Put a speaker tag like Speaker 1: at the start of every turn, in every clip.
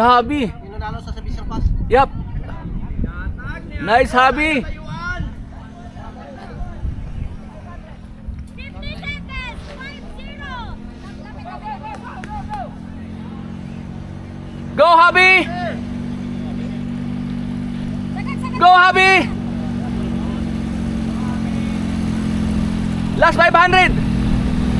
Speaker 1: Hobby.
Speaker 2: Pinanalo sa Fisher Pass.
Speaker 1: Yup. Nice hobby.
Speaker 3: 50 seconds. 5-0.
Speaker 1: Go hobby. Go hobby. Last 500.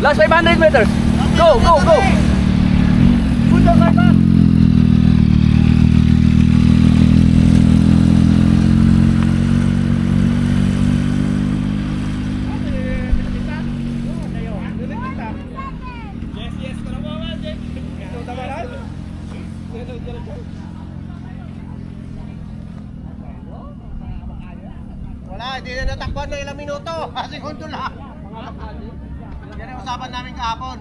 Speaker 1: Last 500 meters. Go, go, go.
Speaker 2: Wala, hindi na natakbuhan ng ilang minuto. Segundo lang. Yan ang usapan namin kahapon.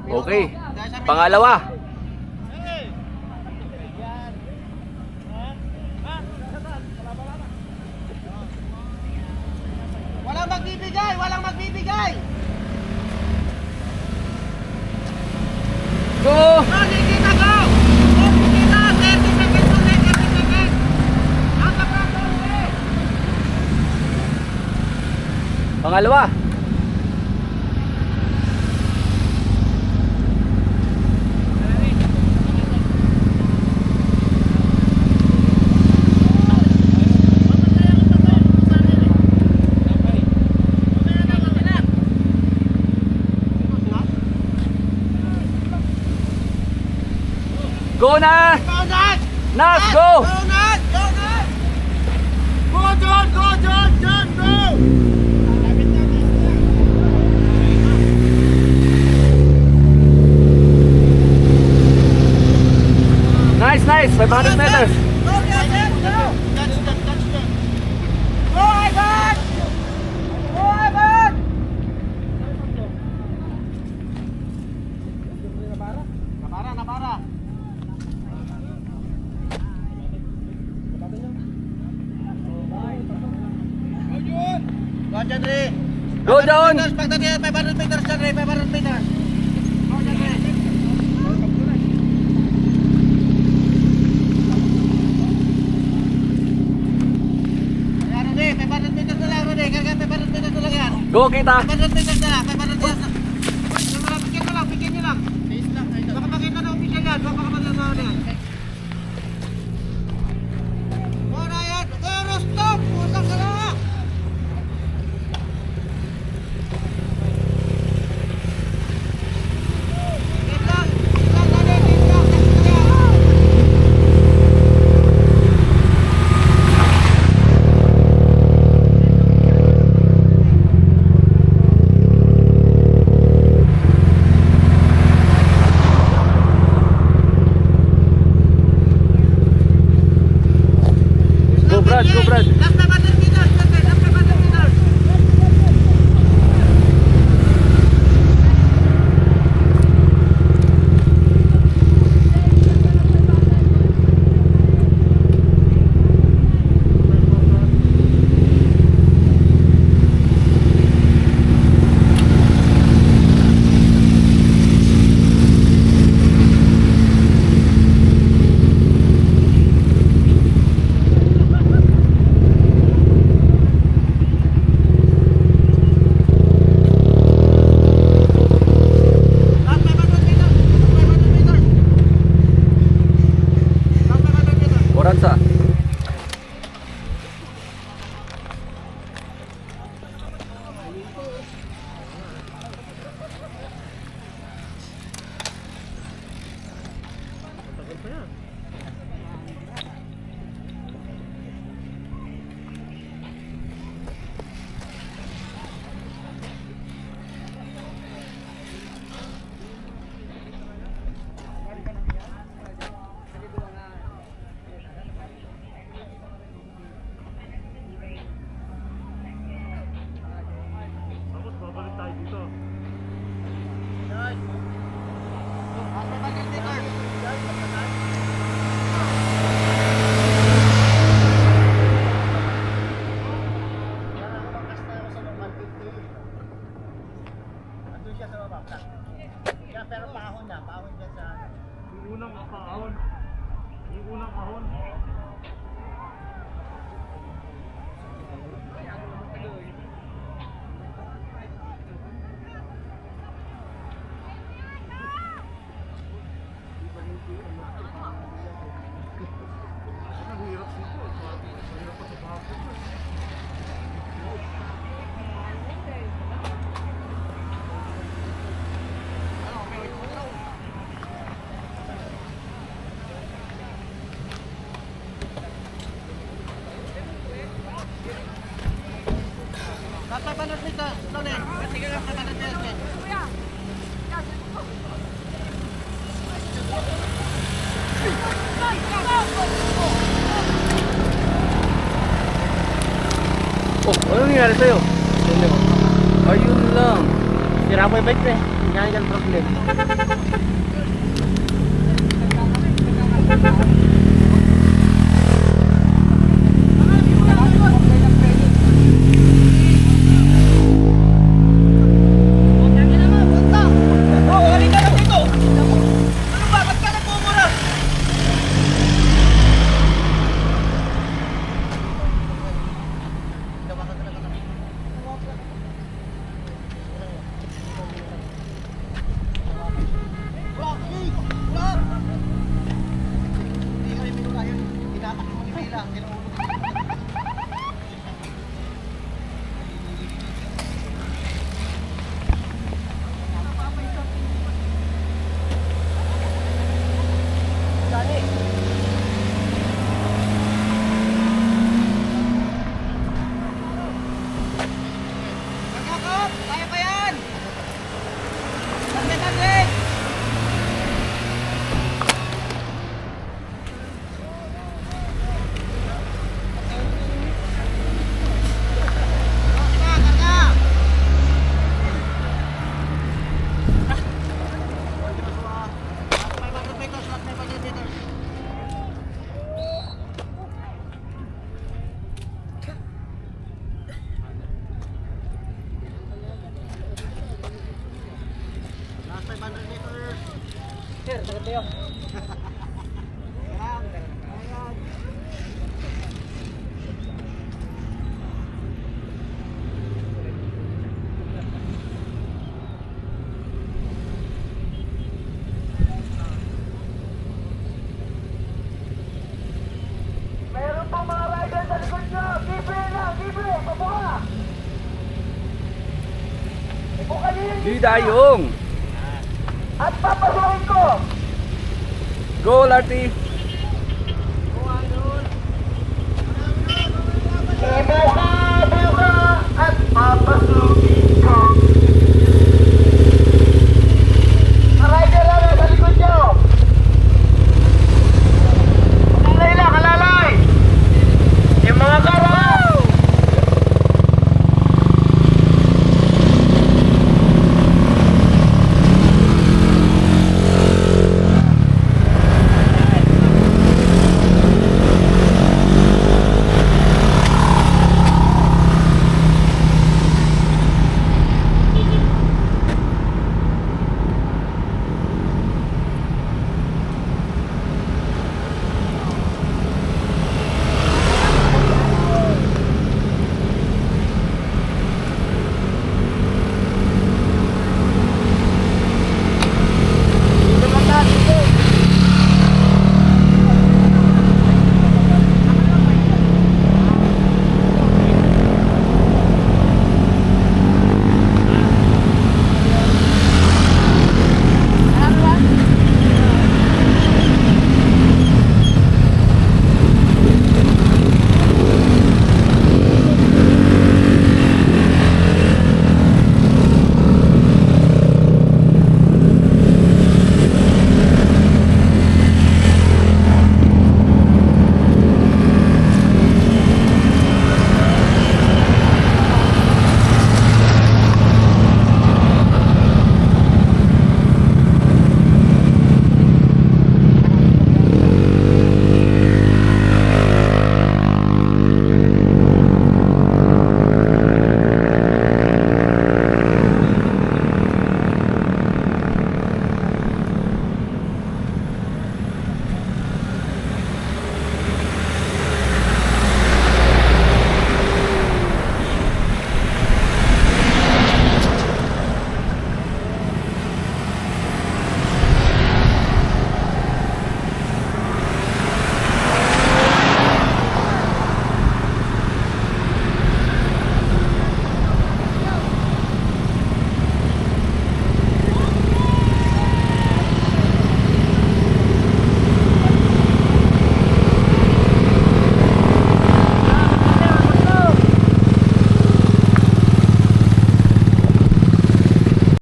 Speaker 2: Minuto.
Speaker 1: Okay.
Speaker 2: Dahil sa minuto.
Speaker 1: Pangalawa.
Speaker 2: Walang magbibigay! Walang magbibigay!
Speaker 1: Go.
Speaker 2: Go, Nikita, go! Go, Nikita! 30 seconds ulit, 30 seconds! Nasa prangko ulit!
Speaker 1: Pangalawa. Go na!
Speaker 2: Go, Nat!
Speaker 1: Nas,
Speaker 2: Nat!
Speaker 1: go!
Speaker 2: Go, Nat! Go, Nat! Go, John! Go, John! John, go!
Speaker 1: Nice, nice. 500 meters.
Speaker 2: Go, Ivan! Go! Go, Ivan! Go, Ivan! Nabara. Go, John Ray.
Speaker 1: Go, John.
Speaker 2: 500 meters, John Ray. 500 meters. Go, John Ray. Ayan, Rudy. 500 meters na lang, Rudy. Kaya 500 meters na lang yan.
Speaker 1: Go kita.
Speaker 2: 500 meters na lang. 500 meters na. Bigyan nyo lang. Baka makita na official yan. Baka makita na yan. Go na yan. Pero stop. Pusang ka na.
Speaker 1: Go Brad, go Brad.
Speaker 2: Last 500 meters. Last 500 meters. Lone. Tingnan lang 500 meters din.
Speaker 1: Oh, ano nangyari sa'yo? Ayun lang.
Speaker 2: Sira mo yung bike eh. Yan yung problem. Kaya pa yan! Taglit! Last 500 meters. Sir, sagot tayo. Meron pa mga rider sa likod nyo. Libre na, libre. Pabuka. Ibuka nyo yung
Speaker 1: Di dayong.
Speaker 2: at papasukin ko.
Speaker 1: Go, Larty.